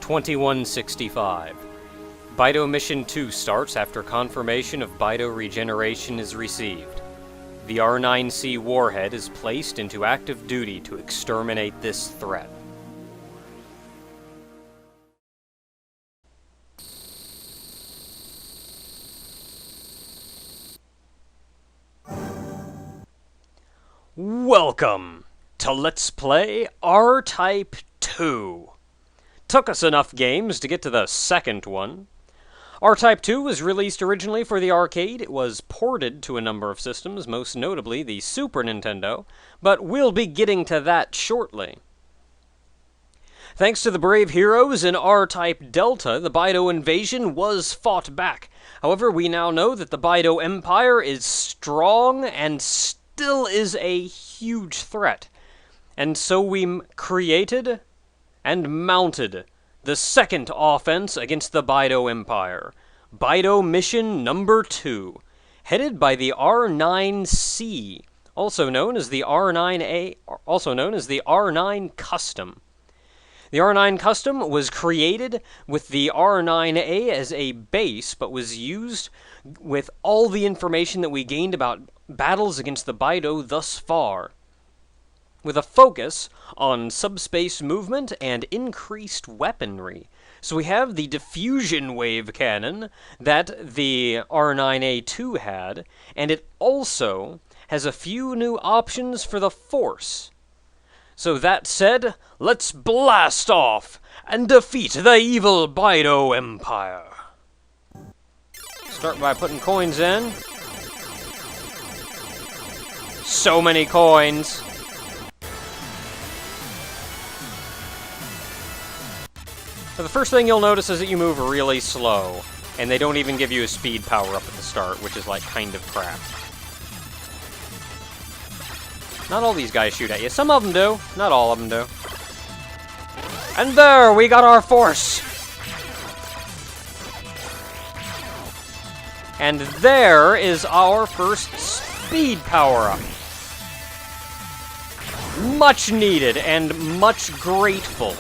2165. Bydo Mission 2 starts after confirmation of Bydo regeneration is received. The R9C warhead is placed into active duty to exterminate this threat. Welcome to Let's Play R-Type 2. Took us enough games to get to the second one. R-Type 2 was released originally for the arcade. It was ported to a number of systems, most notably the Super Nintendo, but we'll be getting to that shortly. Thanks to the brave heroes in R-Type Delta, the Bydo invasion was fought back. However, we now know that the Bydo Empire is strong and still is a huge threat. And so we created and mounted the second offense against the Bydo Empire, Bydo Mission number 2, headed by the R9C, also known as the R9A, also known as the R9 Custom. The R9 Custom was created with the R9A as a base, but was used with all the information that we gained about battles against the Bydo thus far, with a focus on subspace movement and increased weaponry. So we have the diffusion wave cannon that the R9A2 had, and it also has a few new options for the Force. So that said, let's blast off and defeat the evil Bydo Empire. Start by putting coins in. So many coins. So the first thing you'll notice is that you move really slow, and they don't even give you a speed power-up at the start, which is like kind of crap. Not all these guys shoot at you. Some of them do. Not all of them do. And there, we got our force! And there is our first speed power-up. Much needed and much grateful.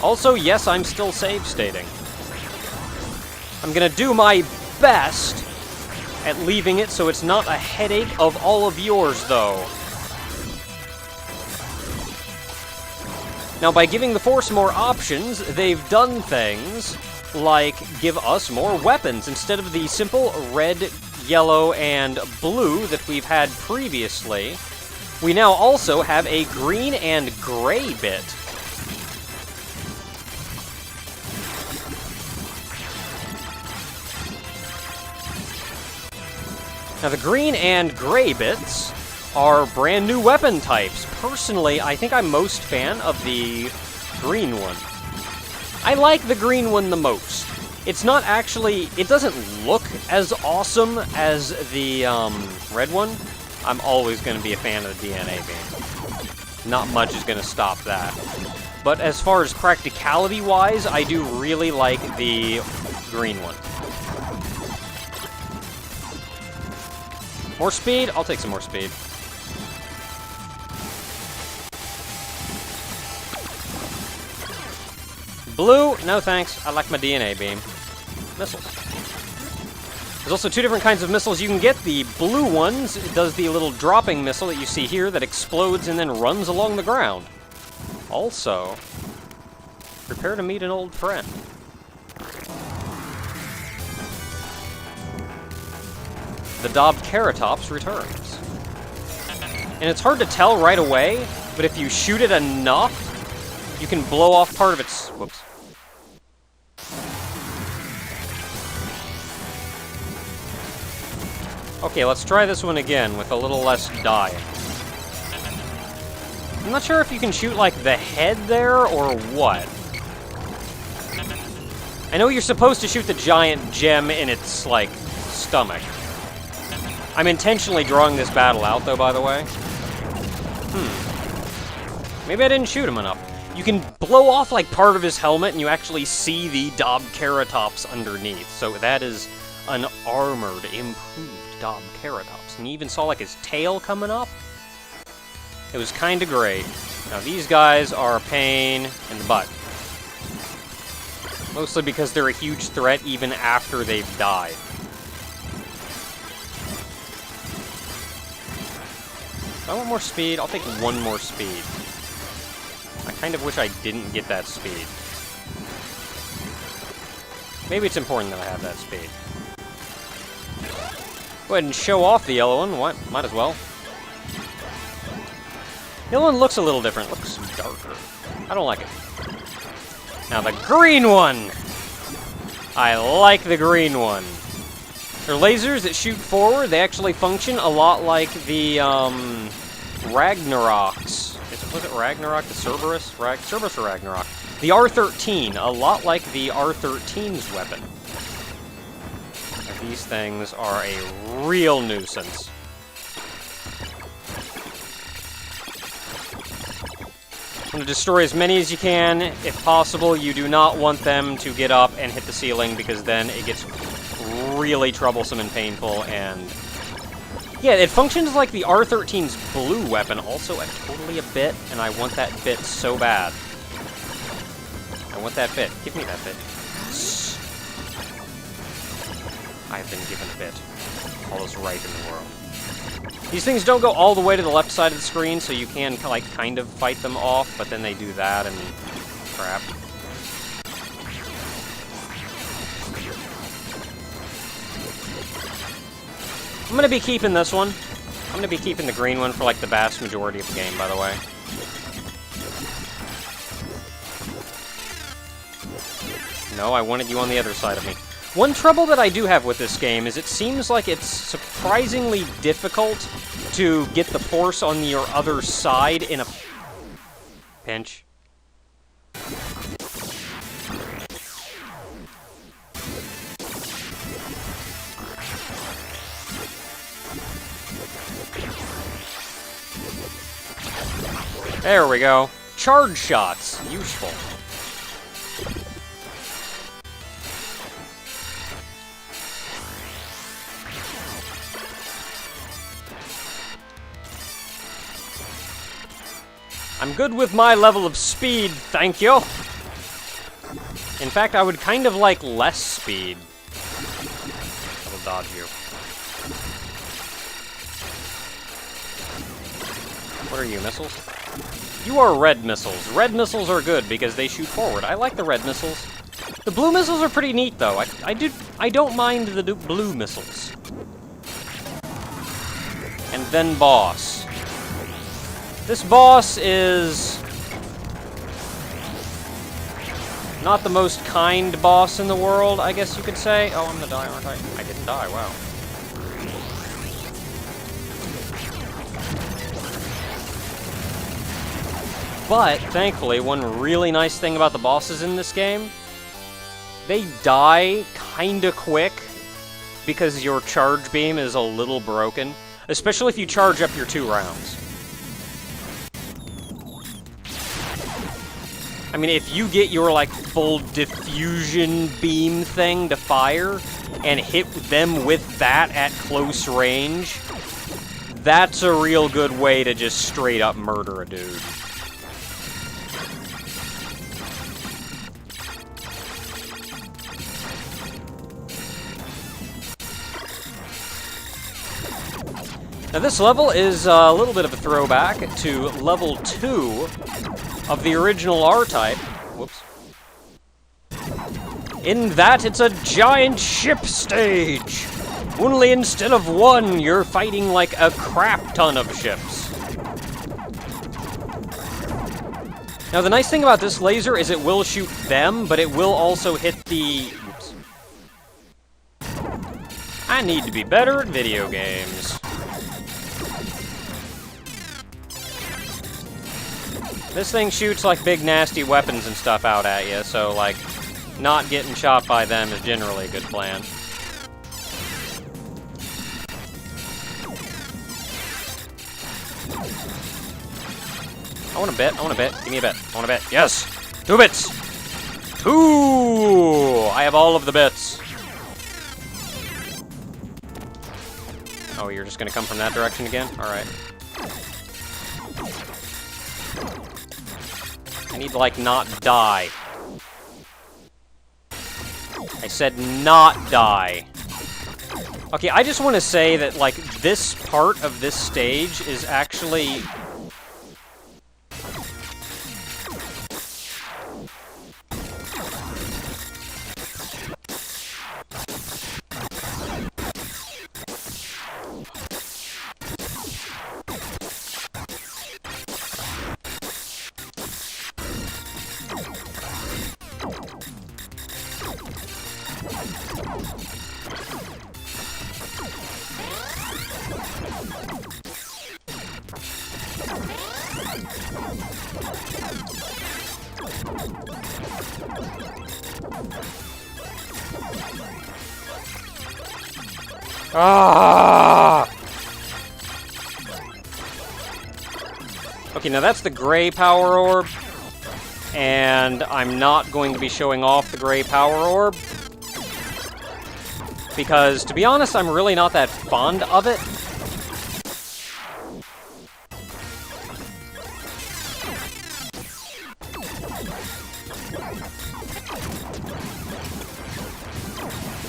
Also, yes, I'm still save stating. I'm gonna do my best at leaving it so it's not a headache of all of yours, though. Now, by giving the Force more options, they've done things like give us more weapons instead of the simple red, yellow, and blue that we've had previously. We now also have a green and gray bit. Now, the green and gray bits are brand new weapon types. Personally, I think I'm most fan of the green one. I like the green one the most. It's not actually, it doesn't look as awesome as the red one. I'm always going to be a fan of the DNA beam. Not much is going to stop that. But as far as practicality-wise, I do really like the green one. More speed? I'll take some more speed. Blue? No thanks. I like my DNA beam. Missiles. There's also two different kinds of missiles you can get. The blue ones, it does the little dropping missile that you see here that explodes and then runs along the ground. Also, prepare to meet an old friend. The Dobkeratops returns. And it's hard to tell right away, but if you shoot it enough, you can blow off part of its... Whoops. Okay, let's try this one again with a little less dying. I'm not sure if you can shoot, like, the head there or what. I know you're supposed to shoot the giant gem in its, like, stomach. I'm intentionally drawing this battle out, though, by the way. Maybe I didn't shoot him enough. You can blow off, like, part of his helmet, and you actually see the Dobkeratops underneath. So that is an armored, improved Dobkeratops. And you even saw, like, his tail coming up. It was kind of great. Now, these guys are a pain in the butt. Mostly because they're a huge threat even after they've died. If I want more speed, I'll take one more speed. I kind of wish I didn't get that speed. Maybe it's important that I have that speed. Go ahead and show off the yellow one. What? Might as well. The yellow one looks a little different. Looks darker. I don't like it. Now the green one! I like the green one. They're lasers that shoot forward. They actually function a lot like the, Ragnaroks. Was it Ragnarok? The Cerberus? Cerberus or Ragnarok? The R-13. A lot like the R-13's weapon. These things are a real nuisance. I'm going to destroy as many as you can. If possible, you do not want them to get up and hit the ceiling, because then it gets really troublesome and painful, and... yeah, it functions like the R-13's blue weapon, also totally a bit, and I want that bit so bad. I want that bit. Give me that bit. I've been given a bit. All is right in the world. These things don't go all the way to the left side of the screen, so you can, like, kind of fight them off, but then they do that, and crap. I'm gonna be keeping this one. I'm gonna be keeping the green one for, like, the vast majority of the game, by the way. No, I wanted you on the other side of me. One trouble that I do have with this game is it seems like it's surprisingly difficult to get the force on your other side in a pinch. There we go. Charge shots. Useful. I'm good with my level of speed, thank you. In fact, I would kind of like less speed. I will dodge you. What are you, missiles? You are red missiles. Red missiles are good because they shoot forward. I like the red missiles. The blue missiles are pretty neat, though. I don't mind the blue missiles. And then boss. This boss is not the most kind boss in the world, I guess you could say. Oh, I'm gonna die, aren't I? I didn't die, wow. But, thankfully, one really nice thing about the bosses in this game, they die kinda quick because your charge beam is a little broken, especially if you charge up your 2 rounds. I mean, if you get your, like, full diffusion beam thing to fire, and hit them with that at close range, that's a real good way to just straight up murder a dude. Now this level is a little bit of a throwback to level 2 of the original R-Type. Whoops. In that, it's a giant ship stage! Only instead of one, you're fighting like a crap ton of ships. Now the nice thing about this laser is it will shoot them, but it will also hit the... Oops. I need to be better at video games. This thing shoots, like, big nasty weapons and stuff out at you, so, like, not getting shot by them is generally a good plan. I want a bit, I want a bit. Give me a bit, I want a bit. Yes! 2 bits! 2! I have all of the bits. Oh, you're just gonna come from that direction again? Alright. I need to, like, not die. said not die. Okay, I just want to say that, like, this part of this stage is actually... Ah! Okay, now that's the gray power orb, and I'm not going to be showing off the gray power orb, because, to be honest, I'm really not that fond of it.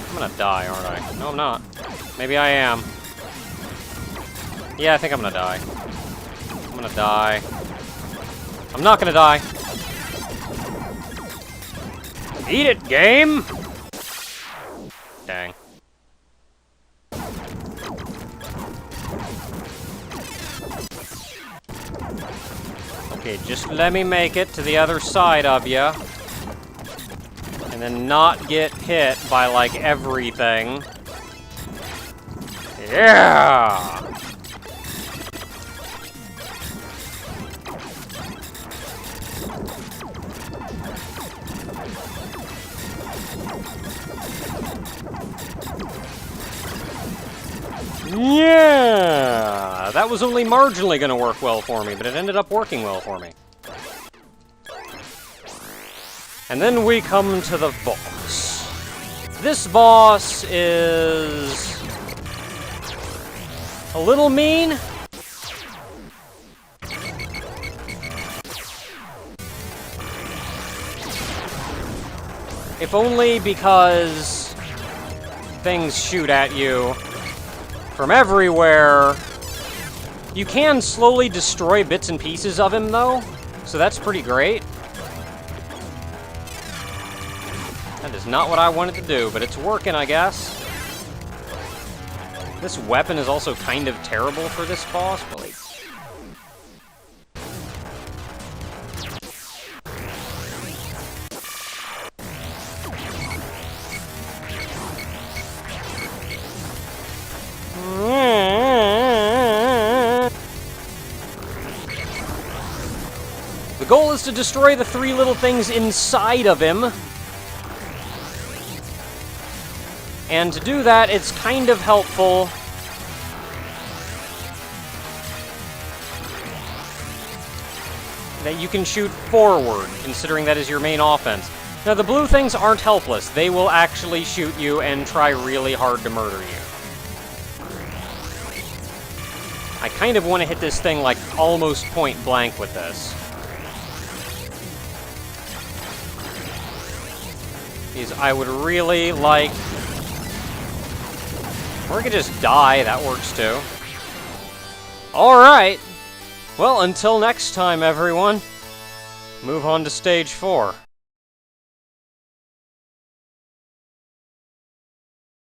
I'm gonna die, aren't I? No, I'm not. Maybe I am. Yeah, I think I'm gonna die. I'm gonna die. I'm not gonna die. Eat it, game! Dang. Okay, just let me make it to the other side of ya. And then not get hit by, like, everything. Yeah! Yeah! That was only marginally gonna work well for me, but it ended up working well for me. And then we come to the boss. This boss is... a little mean. If only because things shoot at you from everywhere. You can slowly destroy bits and pieces of him, though, so that's pretty great. That is not what I wanted to do, but it's working, I guess. This weapon is also kind of terrible for this boss, but like... The goal is to destroy the three little things inside of him. And to do that, it's kind of helpful that you can shoot forward, considering that is your main offense. Now, the blue things aren't helpless. They will actually shoot you and try really hard to murder you. I kind of want to hit this thing, like, almost point blank with this. Because I would really like... Or I could just die, that works too. Alright! Well, until next time, everyone. Move on to stage 4.